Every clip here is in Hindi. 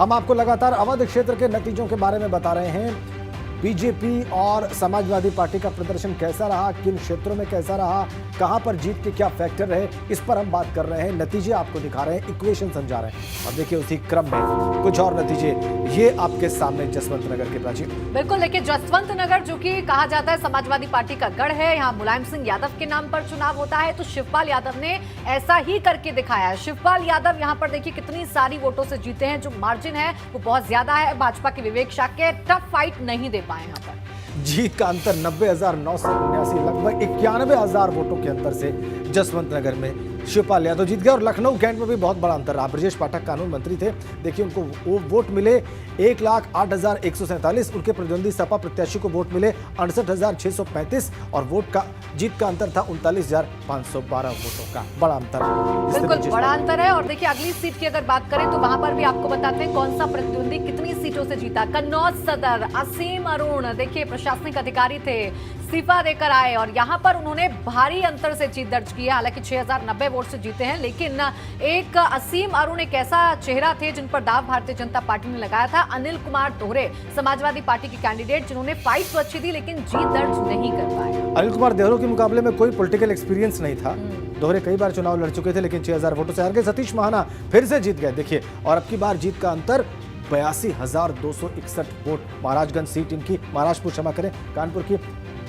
हम आपको लगातार अवध क्षेत्र के नतीजों के बारे में बता रहे हैं। बीजेपी और समाजवादी पार्टी का प्रदर्शन कैसा रहा, किन क्षेत्रों में कैसा रहा, कहां पर जीत के क्या फैक्टर रहे, इस पर हम बात कर रहे हैं। नतीजे आपको दिखा रहे हैं, इक्वेशन समझा रहे हैं। और देखिए उसी क्रम में कुछ और नतीजे ये आपके सामने जसवंत नगर के प्राची। बिल्कुल, देखिए जसवंत नगर जो कि कहा जाता है समाजवादी पार्टी का गढ़ है, यहाँ मुलायम सिंह यादव के नाम पर चुनाव होता है, तो शिवपाल यादव ने ऐसा ही करके दिखाया है। शिवपाल यादव यहाँ पर देखिए कितनी सारी वोटों से जीते हैं, जो मार्जिन है वो बहुत ज्यादा है। भाजपा के विवेक शाक्य टफ फाइट नहीं दे पाए यहाँ पर। जीत का अंतर 90,979, लगभग 91,000 वोटों के अंतर से जसवंत नगर में शिवपाल यादव जीत गए। और लखनऊ कैंट में भी बहुत बड़ा अंतर रहा। ब्रजेश पाठक कानून मंत्री थे, देखिए उनको वो वोट मिले 1,08,147। उनके प्रतिद्वंदी सपा प्रत्याशी को वोट मिले 68,635 और वोट का जीत का अंतर था 39,512 वोटों का। बड़ा अंतर, बिल्कुल बड़ा अंतर है। और देखिए अगली सीट की अगर बात करें तो वहां पर भी आपको बताते हैं कौन सा प्रतिद्वंदी कितनी सीटों से जीता। कन्नौज सदर असीम अरुण देखिए प्रशासनिक अधिकारी थे, इस्तीफा देकर आए और यहां पर उन्होंने भारी अंतर से जीत दर्ज की है। हालांकि 6,090 वोट से जीते हैं, लेकिन एक असीम अरुण एक ऐसा चेहरा थे जिन पर दाव भारतीय जनता पार्टी ने लगाया था। अनिल कुमार दोहरे समाजवादी पार्टी के कैंडिडेट, जिन्होंने फाइट तो अच्छी थी लेकिन जीत दर्ज नहीं कर पाए। अनिल कुमार दोहरे के मुकाबले में कोई पॉलिटिकल एक्सपीरियंस नहीं था। दोहरे कई बार चुनाव लड़ चुके थे लेकिन 6,000 वोटों से हार गए। सतीश महाना फिर से जीत गए देखिए, और अब की बार जीत का अंतर 82,261 वोट। महाराजगंज सीट इनकी, महाराजपुर क्षमा करें, कानपुर की।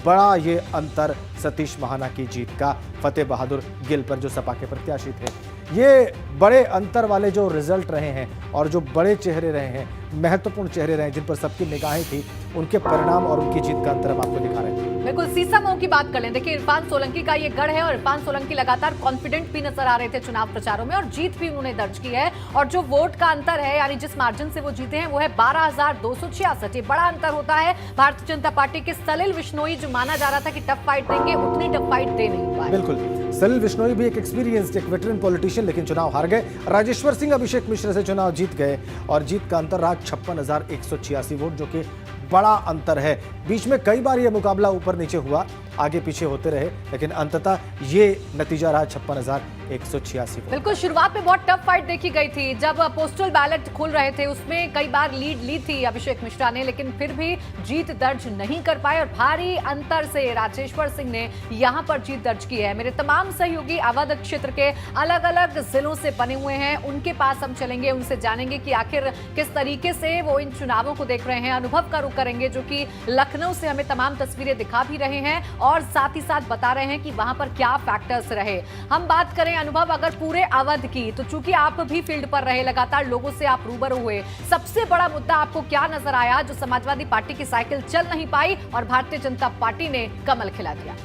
बड़ा ये अंतर सतीश महाना की जीत का फतेह बहादुर गिल पर, जो सपा के प्रत्याशी थे। ये बड़े अंतर वाले जो रिजल्ट रहे हैं और जो बड़े चेहरे रहे हैं, महत्वपूर्ण चेहरे रहे हैं, जिन पर सबकी निगाहें थी, उनके परिणाम और उनकी जीत का अंतर हम आपको दिखा रहे हैं। बिल्कुल, सीसामऊ की बात कर लें, देखिए इरफान सोलंकी का ये गढ़ है और इरफान सोलंकी लगातार कॉन्फिडेंट भी नजर आ रहे थे चुनाव प्रचारों में और जीत भी उन्होंने दर्ज की है। और जो वोट का अंतर है, यानी जिस मार्जिन से वो जीते हैं, वो है 12,266। ये बड़ा अंतर होता है। भारतीय जनता पार्टी के सलिल विश्नोई, जो माना जा रहा था कि टफ फाइट देंगे, उतनी टफ फाइट दे नहीं पाए। बिल्कुल, सलिल विश्नोई भी एक एक्सपीरियंस्ड, एक वेटरन पॉलिटिशियन, लेकिन चुनाव हार गए। राजेश्वर सिंह अभिषेक मिश्र से चुनाव जीत गए और जीत का अंतर रहा 56,186 वोट, जो कि बड़ा अंतर है। बीच में कई बार यह मुकाबला ऊपर नीचे हुआ, आगे पीछे होते रहे, लेकिन अंततः ये नतीजा रहा 56,186। बिल्कुल, शुरुआत में बहुत टफ फाइट देखी गई थी। जब पोस्टल बैलेट खुल रहे थे उसमें कई बार लीड ली थी अभिषेक मिश्रा ने, लेकिन फिर भी जीत दर्ज नहीं कर पाए और भारी अंतर से राजेश्वर सिंह ने यहां पर जीत दर्ज की है। मेरे तमाम सहयोगी अवध क्षेत्र के अलग अलग जिलों से बने हुए हैं, उनके पास हम चलेंगे, उनसे जानेंगे कि आखिर किस तरीके से वो इन चुनावों को देख रहे हैं। अनुभव का रुख करेंगे, जो कि लखनऊ से हमें तमाम तस्वीरें दिखा भी रहे हैं और साथ ही साथ बता रहे हैं कि वहां पर क्या फैक्टर्स रहे। हम बात करें अनुभव अगर पूरे अवध की, तो चूंकि आप भी फील्ड पर रहे, लगातार लोगों से आप रूबरू हुए, सबसे बड़ा मुद्दा आपको क्या नजर आया जो समाजवादी पार्टी की साइकिल चल नहीं पाई और भारतीय जनता पार्टी ने कमल खिला दिया?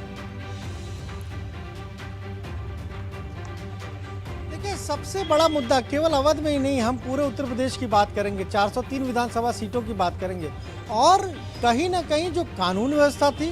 देखिए, सबसे बड़ा मुद्दा केवल अवध में ही नहीं, हम पूरे उत्तर प्रदेश की बात करेंगे, 403 विधानसभा सीटों की बात करेंगे। और कहीं ना कहीं जो कानून व्यवस्था थी,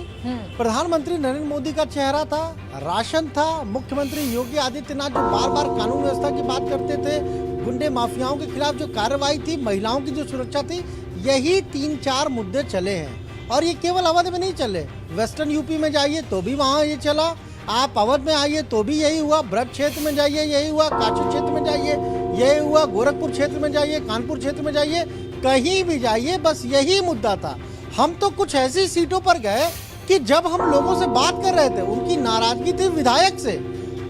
प्रधानमंत्री नरेंद्र मोदी का चेहरा था, राशन था, मुख्यमंत्री योगी आदित्यनाथ जो बार बार कानून व्यवस्था की बात करते थे, गुंडे माफियाओं के खिलाफ जो कार्रवाई थी, महिलाओं की जो सुरक्षा थी, यही 3-4 मुद्दे चले हैं। और ये केवल अवध में नहीं चले, वेस्टर्न यूपी में जाइए तो भी वहाँ ये चला, आप अवध में आइए तो भी यही हुआ, ब्रज क्षेत्र में जाइए यही हुआ, काशी क्षेत्र में जाइए यही हुआ, गोरखपुर क्षेत्र में जाइए, कानपुर क्षेत्र में जाइए, कहीं भी जाइए बस यही मुद्दा था। हम तो कुछ ऐसी सीटों पर गए कि जब हम लोगों से बात कर रहे थे, उनकी नाराजगी थी विधायक से,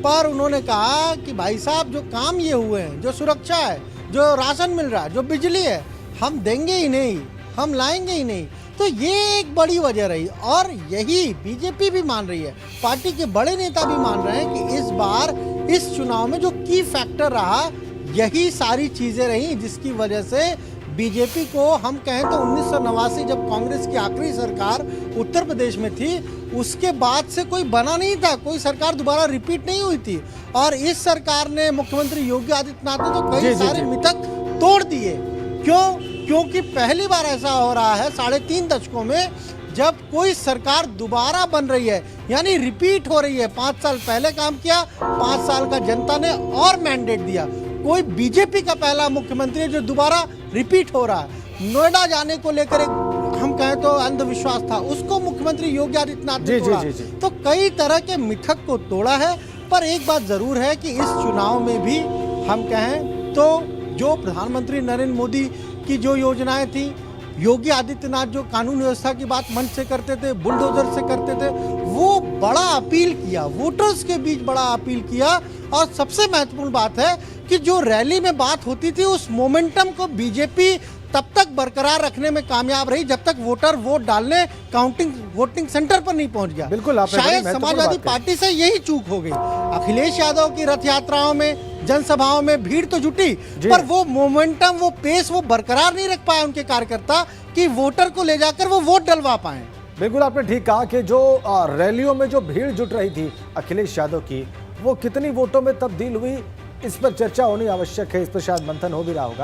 पर उन्होंने कहा कि भाई साहब जो काम ये हुए हैं, जो सुरक्षा है, जो राशन मिल रहा है, जो बिजली है, हम देंगे ही नहीं, हम लाएंगे ही नहीं। तो ये एक बड़ी वजह रही और यही बीजेपी भी मान रही है, पार्टी के बड़े नेता भी मान रहे हैं कि इस बार इस चुनाव में जो की फैक्टर रहा, यही सारी चीजें रही जिसकी वजह से बीजेपी को, हम कहें तो 1989 जब कांग्रेस की आखिरी सरकार उत्तर प्रदेश में थी, उसके बाद से कोई बना नहीं था, कोई सरकार दोबारा रिपीट नहीं हुई थी। और इस सरकार ने, मुख्यमंत्री योगी आदित्यनाथ ने तो कई सारे मिथक तोड़ दिए। क्यों? क्योंकि पहली बार ऐसा हो रहा है 3.5 दशकों में, जब कोई सरकार दोबारा बन रही है, यानी रिपीट हो रही है। 5 साल पहले काम किया, 5 साल का जनता ने और मैंडेट दिया। कोई बीजेपी का पहला मुख्यमंत्री जो दोबारा रिपीट हो रहा है। नोएडा जाने को लेकर एक, हम कहें तो अंधविश्वास था, उसको मुख्यमंत्री योगी आदित्यनाथ ने तोड़ा। तो कई तरह के मिथक को तोड़ा है। पर एक बात जरूर है कि इस चुनाव में भी हम कहें तो जो प्रधानमंत्री नरेंद्र मोदी की जो योजनाएं थी, योगी आदित्यनाथ जो कानून व्यवस्था की बात मंच से करते थे, बुलडोजर से करते थे, वो बड़ा अपील किया, वोटर्स के बीच बड़ा अपील किया। और सबसे महत्वपूर्ण बात है कि जो रैली में बात होती थी, उस मोमेंटम को बीजेपी तब तक बरकरार रखने में कामयाब रही जब तक वोटर वोट डालने वोटिंग सेंटर पर नहीं पहुंच गया। बिल्कुल, आपने बड़ी शायद महत्वपूर्ण समाजवादी बात कही। पार्टी से यही चूक हो गई। अखिलेश यादव की रथ यात्राओं में, जनसभाओं में भीड़ तो जुटी, पर वो मोमेंटम, वो पेस वो बरकरार नहीं रख पाए उनके कार्यकर्ता कि वोटर को ले जाकर वो वोट डलवा पाए। बिल्कुल आपने ठीक कहा कि जो रैलियों में जो भीड़ जुट रही थी अखिलेश यादव की, वो कितनी वोटों में तब्दील हुई, इस पर चर्चा होनी आवश्यक है, इस पर शायद मंथन हो भी रहा होगा।